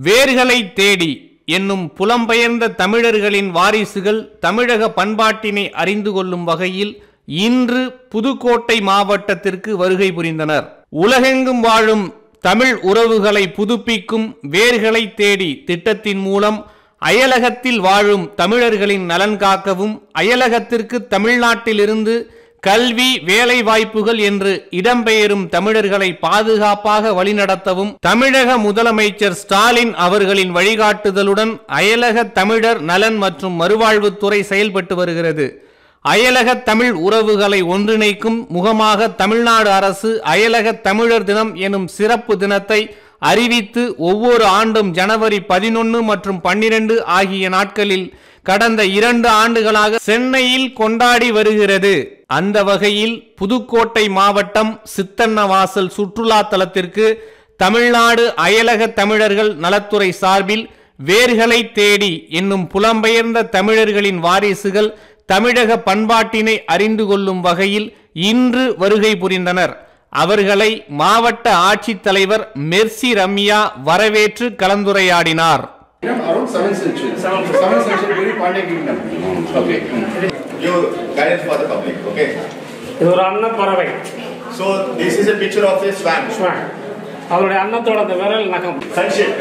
வேர்களை தேடி என்னும் புலம்பெயர்ந்த தமிழர்களின் வாரிசுகள் தமிழக பண்பாட்டினை அறிந்து கொள்ளும் வகையில் இன்று புதுக்கோட்டை மாவட்டத்திற்கு வருகை புரிந்தனர். உலகெங்கும் வாழும் தமிழ் உறவுகளை புதுப்பிக்கும் வேர்களை தேடி திட்டத்தின் மூலம் அயலகத்தில் வாழும் தமிழர்களின் நலன் காக்கவும், அயலகத்திற்கு தமிழ்நாட்டிலிருந்து கல்வி, வேலை வாய்ப்புகள் என்று இடம்பெயரும் தமிழர்களை பாதுகாப்பாக வழிநடத்தவும் தமிழக முதலமைச்சர் ஸ்டாலின் அவர்களின் வழிகாட்டுதலுடன் அயலக தமிழர் நலன் மற்றும் மறுவாழ்வுத்துறை செயல்பட்டு வருகிறது. அயலக தமிழ் உறவுகளை ஒன்றிணைக்கும் முகமாக தமிழ்நாடு அரசு அயலக தமிழர் தினம் எனும் சிறப்பு தினத்தை அறிவித்து ஒவ்வொரு ஆண்டும் ஜனவரி 11 மற்றும் 12 ஆகிய நாட்களில் கடந்த 2 ஆண்டுகளாக சென்னையில் கொண்டாடி வருகிறது. அந்த வகையில் புதுக்கோட்டை மாவட்டம் சித்தன்னவாசல் சுற்றுலா தலத்திற்கு தமிழ்நாடு அயலக தமிழர்கள் நலத்துறை சார்பில் வேர்களை தேடி என்னும் புலம்பெயர்ந்த தமிழர்களின் வாரிசுகள் தமிழக பண்பாட்டினை அறிந்து கொள்ளும் வகையில் இன்று வருகை புரிந்தனர். அவர்களை மாவட்ட ஆட்சித்தலைவர் மெர்சி ரம்யா வரவேற்று கலந்துரையாடினார். Around 7th century. 7th century during Pandya kingdom. Okay. Give guidance for the public. Okay. இது ஒரு அன்ன பறவை. So this is a picture of a swan. Swan. அவருடைய அன்னத்தோட அந்த விரல் நகம். Sunshade.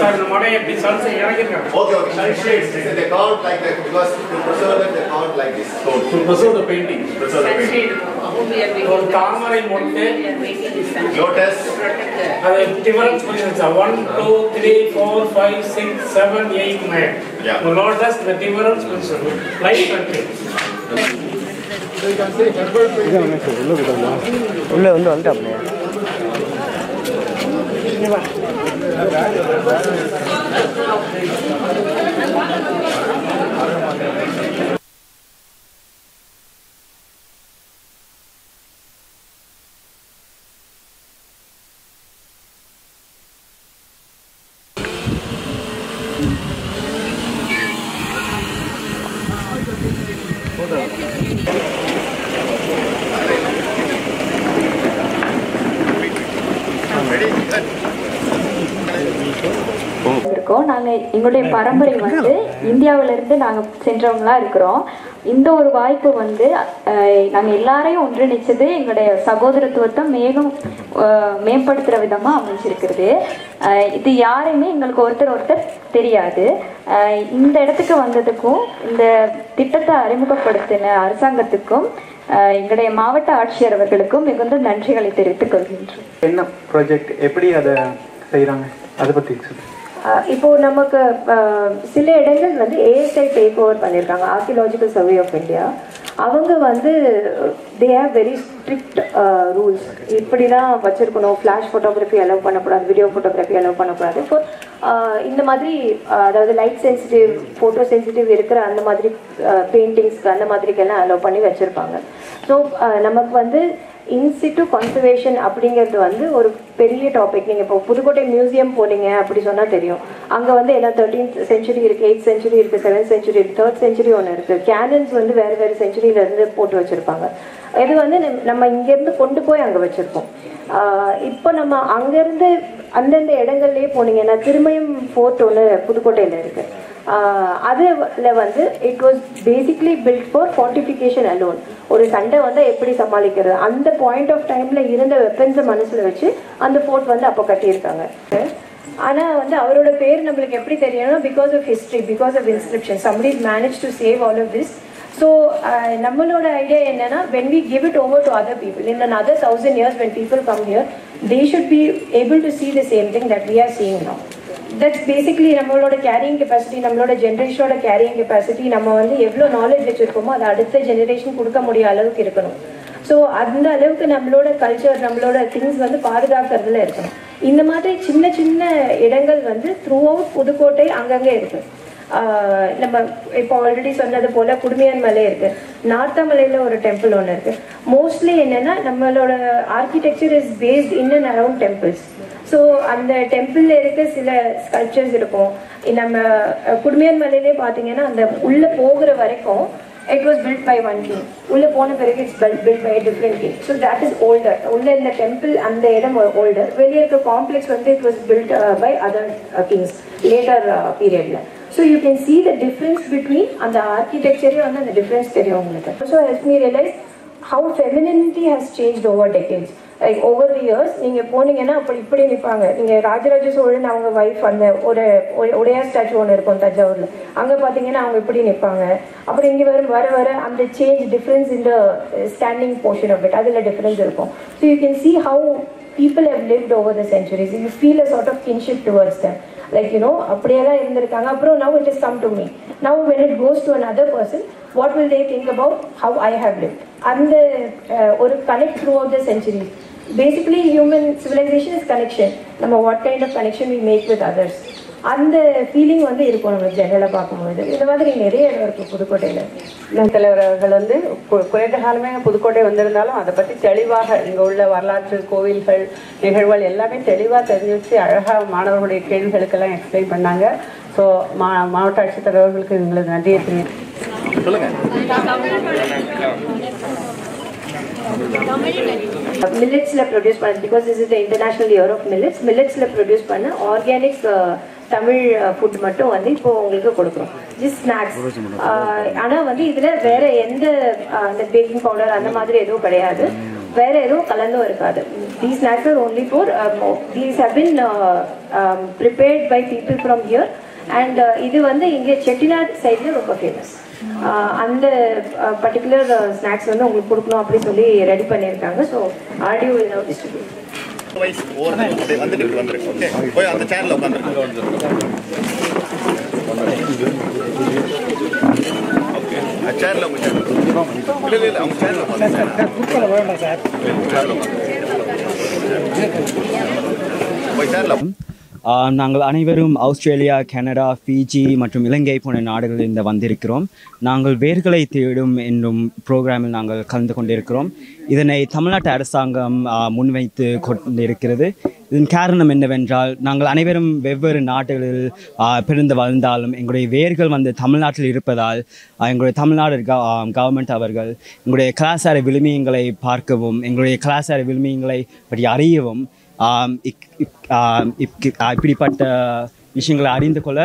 சார் இந்த மடை எப்படி sunset இறங்கிருக்காங்க. Okay, okay. Sunshade. They call it like that because to preserve them they call it like this. So to preserve the painting. Preserve the painting. ஒரு தாமரை மொட்டு. Lotus. அது டிஃபரன்ஸ் புரியுது. 1 2 3 4 5 6 7 8 9. Yeah. The lotus the difference புரியுது. Light control. உள்ள வந்து வந்துட்டாப்ல. நாங்க எங்களுடைய பரம்பரை வந்து இந்தியாவில இருந்து நாங்க சென்றவங்களா இருக்கிறோம். இந்த ஒரு வாய்ப்பு வந்து நாங்க எல்லாரையும் ஒன்றிணைச்சது எங்களுடைய சகோதரத்துவத்தை மேம்படுத்துற விதமா அமைஞ்சிருக்கிறது. இது யாரையுமே எங்களுக்கு ஒருத்தர் தெரியாது. இந்த இடத்துக்கு வந்ததுக்கும் இந்த திட்டத்தை அறிமுகப்படுத்தின அரசாங்கத்துக்கும் எங்களுடைய மாவட்ட ஆட்சியர் அவர்களுக்கும் மிகுந்த நன்றிகளை தெரிவித்துக் கொள்கின்றோம். என்ன ப்ராஜெக்ட், எப்படி அதை செய்யறாங்க, அதை பத்தி இப்போ நமக்கு சில இடங்கள் வந்து ஏஎஸ்ஐ டேக் ஓவர் பண்ணியிருக்காங்க, ஆர்கியலாஜிக்கல் சர்வே ஆஃப் இந்தியா. அவங்க வந்து they have very strict rules. இப்படி தான் வச்சிருக்கணும், ஃப்ளாஷ் ஃபோட்டோகிராஃபி அலோவ் பண்ணக்கூடாது, வீடியோ ஃபோட்டோகிராஃபி அலோவ் பண்ணக்கூடாது. இப்போ இந்த மாதிரி அதாவது லைட் சென்சிட்டிவ், ஃபோட்டோ சென்சிட்டிவ் இருக்கிற அந்த மாதிரி பெயிண்டிங்ஸ்க்கு அந்த மாதிரிக்கெல்லாம் அலோவ் பண்ணி வச்சுருப்பாங்க. ஸோ நமக்கு வந்து இன்சிட்டு கன்சர்வேஷன் அப்படிங்கிறது வந்து ஒரு பெரிய டாபிக். நீங்கள் இப்போ புதுக்கோட்டை மியூசியம் போனீங்க அப்படி சொன்னால் தெரியும். அங்கே வந்து எல்லாம் 13th செஞ்சுரி இருக்குது, 8th செஞ்சுரி இருக்குது, 7th செஞ்சுரி இருக்குது, 3rd செஞ்சுரி ஒன்று இருக்குது. கேனன்ஸ் வந்து வேறு செஞ்சுரியிலேருந்து போட்டு வச்சுருப்பாங்க. இது வந்து நம்ம இங்கேருந்து கொண்டு போய் அங்கே வச்சுருப்போம். இப்போ நம்ம அங்கேருந்து அந்தந்த இடங்கள்லேயே போனீங்கன்னா திருமயம் ஃபோர்ட் ஒன்று புதுக்கோட்டையில் இருக்குது. அதில் வந்து it was basically built for fortification alone. ஒரு சண்டை வந்து எப்படி சமாளிக்கிறது, அந்த பாயிண்ட் ஆஃப் டைம்ல இருந்த வெப்பன்ஸை மனசுல வச்சு அந்த ஃபோர்ட் வந்து அப்போ கட்டியிருக்காங்க. ஆனால் வந்து அவரோட பேர் நம்மளுக்கு எப்படி தெரியணும்னா because of history, because of inscription, somebody managed to save all of this. So நம்மளோட ஐடியா என்னன்னா, when we give it over to other people in another 1000 years, when people come here, they should be able to see the same thing that we are seeing now. That's basically நம்மளோட carrying capacity, நம்மளோட ஜென்ரேஷனோட carrying capacity. நம்ம வந்து எவ்வளோ knowledge வச்சுருக்கோமோ அதை அடுத்த generation கொடுக்க முடிய அளவுக்கு இருக்கணும். ஸோ அந்த அளவுக்கு நம்மளோட கல்ச்சர், நம்மளோட திங்ஸ் வந்து பாதுகாக்கிறதுல இருக்கணும். இந்த மாதிரி சின்ன சின்ன இடங்கள் வந்து த்ரூ அவுட் புதுக்கோட்டை அங்கங்கே இருக்குது. நம்ம இப்போ ஆல்ரெடி சொன்னது போல குடுமியான் மலை இருக்கு, நார்த்தாமலையில் ஒரு டெம்பிள் ஒன்று இருக்கு. மோஸ்ட்லி என்னன்னா நம்மளோட architecture is based in and around temples. So அந்த டெம்பிள்ல இருக்க சில ஸ்கல்ப்சர்ஸ் இருக்கும். நம்ம குடுமியான் மலையிலே பார்த்தீங்கன்னா அந்த உள்ள போகிற வரைக்கும் it was built by one king. Ulla pona perage it's built by a different king. So that is older. Ulla in the temple and the edam were older. Veliya the complex வந்து it was built by other kings later period la. So you can see the difference between and the architecture and the difference தெரியும் உங்களுக்கு. Also helps me realize how femininity has changed over decades. Like over the years நீங்க போனீங்கன்னா அப்படி இப்படி நிப்பாங்க. நீங்க ராஜராஜ சோழன் அவங்க wife அந்த ஒரு உடையார் ஸ்டாச்சு ஒன்று இருக்கும் தஞ்சாவூர்ல, அங்க பாத்தீங்கன்னா அவங்க இப்படி நிப்பாங்க. அப்புறம் இங்க வர வர அந்த change difference in the standing portion of it அதுல டிஃபரன்ஸ் இருக்கும். So you can see how people have lived over the centuries. You feel a sort of kinship towards them. Like அப்படியெல்லாம் இருந்திருக்காங்க. அப்புறம் now it has come to me. Now when it goes to another person, what will they think about how I have lived? அந்த ஒரு connect throughout the centuries. Basically human civilization is connection. நம்ம what kind of connection we make with others. அந்த feeling வந்து இருக்கும் நம்ம ஜெனரலாக பார்க்கும்போது. இந்த மாதிரி நிறைய இடம் இருக்குது புதுக்கோட்டையில். தலைவர் அவர்கள் வந்து குறைந்த காலமே புதுக்கோட்டை வந்திருந்தாலும் அதை பற்றி தெளிவாக இங்கே உள்ள வரலாற்று கோவில்கள் நிகழ்வுகள் எல்லாமே தெளிவாக தெரிஞ்சு வச்சு அழகாக மாணவர்களுடைய கேள்விகளுக்கெல்லாம் எக்ஸ்பிளைன் பண்ணாங்க. ஸோ மாவட்ட ஆட்சித்தலைவர்களுக்கு எங்களுக்கு நன்றியை தெரிவித்து சொல்லுங்கள். மில்லட்ஸ்ல ப்ரொடியூஸ் பண்ண, because this is the international year of millets. மில்லட்ஸ்ல ப்ரொடியூஸ் பண்ண ஆர்கானிக் தமிழ் ஃபுட் மட்டும் வந்து இப்போ உங்களுக்கு கொடுக்குறோம். Just snacks. ஆனால் வந்து இதில் வேற எந்த அந்த பேக்கிங் பவுடர் அந்த மாதிரி எதுவும் கிடையாது, வேற எதுவும் கலந்தும் இருக்காது. These snacks are only for these have been prepared by people from here. And இது வந்து இங்கே செட்டிநாடு சைடில் ரொம்ப ஃபேமஸ். அந்த பர்டிகுலர் ஸ்நாக்ஸ் வந்து உங்களுக்கு கொடுக்கணும் அப்படி சொல்லி ரெடி பண்ணியிருக்காங்க. So audio will now distribute. போய் அந்த சேர்ல உட்காந்து சேர்ல உங்க சேர்ல அவங்க சேர்ல போய் சேர்ல. நாங்கள் அனைவரும் ஆஸ்திரேலியா, கனடா, ஃபிஜி மற்றும் இலங்கை போன்ற நாடுகளிலிருந்து வந்திருக்கிறோம். நாங்கள் வேர்களை தேடும் என்னும் ப்ரோக்ராமில் நாங்கள் கலந்து கொண்டிருக்கிறோம். இதனை தமிழ்நாட்டு அரசாங்கம் முன்வைத்து கொண்டிருக்கிறது. இதன் காரணம் என்னவென்றால், நாங்கள் அனைவரும் வெவ்வேறு நாடுகளில் பிறந்து வாழ்ந்தாலும் எங்களுடைய வேர்கள் வந்து தமிழ்நாட்டில் இருப்பதால் எங்களுடைய தமிழ்நாடு கவர்மெண்ட் அவர்கள் எங்களுடைய கலாச்சார விழுமியங்களை பார்க்கவும் எங்களுடைய கலாச்சார விழுமியங்களை பற்றி அறியவும் இப்படிப்பட்ட விஷயங்களை அறிந்து கொள்ள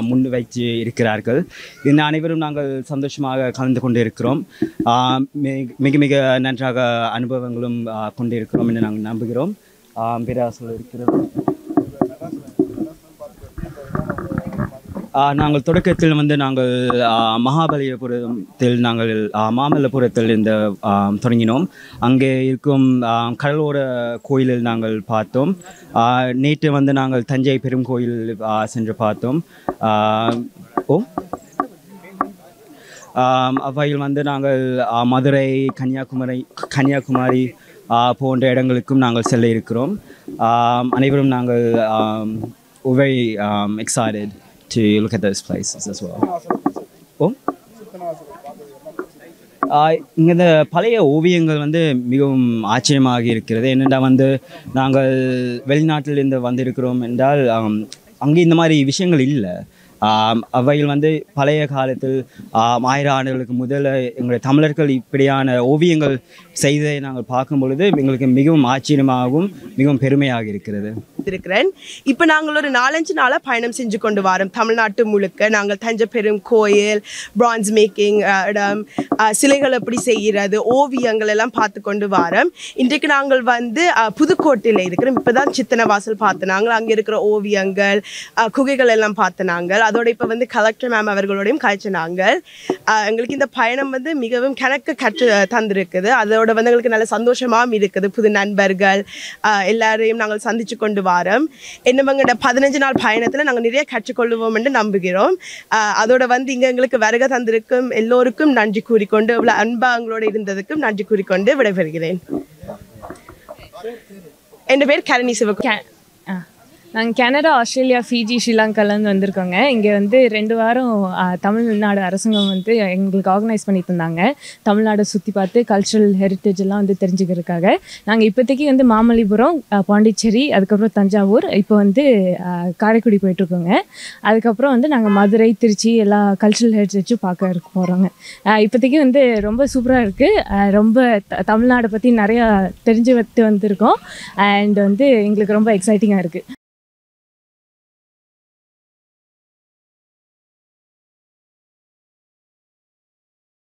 முன் வைத்து இருக்கிறார்கள். இதனை அனைவரும் நாங்கள் சந்தோஷமாக கலந்து கொண்டு இருக்கிறோம். மிக மிக நன்றாக அனுபவங்களும் கொண்டிருக்கிறோம் என்று நாங்கள் நம்புகிறோம். பேராசிரியர் இருக்கிறோம். நாங்கள் தொடக்கத்தில் வந்து நாங்கள் மகாபலிபுரத்தில் நாங்கள் மாமல்லபுரத்தில் இந்த தொடங்கினோம். அங்கே இருக்கும் கடலோர கோயிலில் நாங்கள் பார்த்தோம். நேற்று வந்து நாங்கள் தஞ்சை பெரும் கோயில் சென்று பார்த்தோம். அவையில் வந்து நாங்கள் மதுரை, கன்னியாகுமரி போன்ற இடங்களுக்கும் நாங்கள் செல்ல இருக்கிறோம். அனைவரும் நாங்கள் very excited to look at those places as well. இங்கே இந்த பழைய ஓவியங்கள் வந்து மிகவும் ஆச்சரியமாக இருக்கிறது. என்னென்றால் வந்து நாங்கள் வெளிநாட்டிலிருந்து வந்திருக்கிறோம் என்றால் அங்கே இந்த மாதிரி விஷயங்கள் இல்லை. அவையில் வந்து பழைய காலத்தில் 1000 ஆண்டுகளுக்கு முதல்ல எங்களுடைய தமிழர்கள் இப்படியான ஓவியங்கள் செய்ததை நாங்கள் பார்க்கும் பொழுது எங்களுக்கு மிகவும் ஆச்சரியமாகவும் மிகவும் பெருமையாக இருக்கிறது. இப்போ நாங்கள் ஒரு 4-5 நாளாக பயணம் செஞ்சு கொண்டு வரோம். தமிழ்நாட்டு முழுக்க நாங்கள் தஞ்சை பெரும் கோயில், பிரான்ஸ் மேக்கிங் இடம், சிலைகள் எப்படி செய்கிறது, ஓவியங்கள் எல்லாம் பார்த்து கொண்டு வரோம். இன்றைக்கு நாங்கள் வந்து புதுக்கோட்டையில் இருக்கிறோம். இப்போ தான் சித்தனை வாசல் பார்த்து நாங்கள் அங்கே இருக்கிற ஓவியங்கள், குகைகள் எல்லாம் பார்த்து நாங்கள் அதோட இப்போ வந்து கலெக்டர் மேம் அவர்களோடையும் கழிச்சு நாங்கள் எங்களுக்கு இந்த பயணம் வந்து மிகவும் கற்று தந்திருக்குது. அதோட வந்து எங்களுக்கு நல்ல சந்தோஷமாகவும் இருக்குது. புது நண்பர்கள் எல்லாரையும் நாங்கள் சந்திச்சு கொண்டு வரோம். என்னவங்கட 15 நாள் பயணத்தில் நாங்கள் நிறைய கற்றுக்கொள்வோம் என்று நம்புகிறோம். அதோட வந்து இங்கே எங்களுக்கு வருகை தந்திருக்கும் எல்லோருக்கும் நன்றி கூறிக்கொண்டு, இவ்வளோ அன்பா எங்களோட இருந்ததுக்கும் நன்றி கூறிக்கொண்டு விடைபெறுகிறேன். என் பேர் கரணி சிவகுமார். நாங்கள் கனடா, ஆஸ்திரேலியா, ஃபிஜி, ஸ்ரீலங்காலேருந்து வந்திருக்கோங்க. இங்கே வந்து 2 வாரம் தமிழ்நாடு அரசாங்கம் வந்து எங்களுக்கு ஆர்கனைஸ் பண்ணி தந்தாங்க. தமிழ்நாடை சுற்றி பார்த்து கல்ச்சுரல் ஹெரிட்டேஜ் எல்லாம் வந்து தெரிஞ்சுக்கிறதுக்காக. நாங்கள் இப்போதைக்கு வந்து மாமல்லிபுரம், பாண்டிச்சேரி, அதுக்கப்புறம் தஞ்சாவூர், இப்போ வந்து காரைக்குடி போயிட்டுருக்கோங்க. அதுக்கப்புறம் வந்து நாங்கள் மதுரை, திருச்சி எல்லா கல்ச்சுரல் ஹெரிட்டேஜும் பார்க்க போகிறோங்க. இப்போதைக்கு வந்து ரொம்ப சூப்பராக இருக்குது. ரொம்ப தமிழ்நாடை பற்றி நிறையா தெரிஞ்சு வந்திருக்கோம். அண்ட் வந்து எங்களுக்கு ரொம்ப எக்ஸைட்டிங்காக இருக்குது.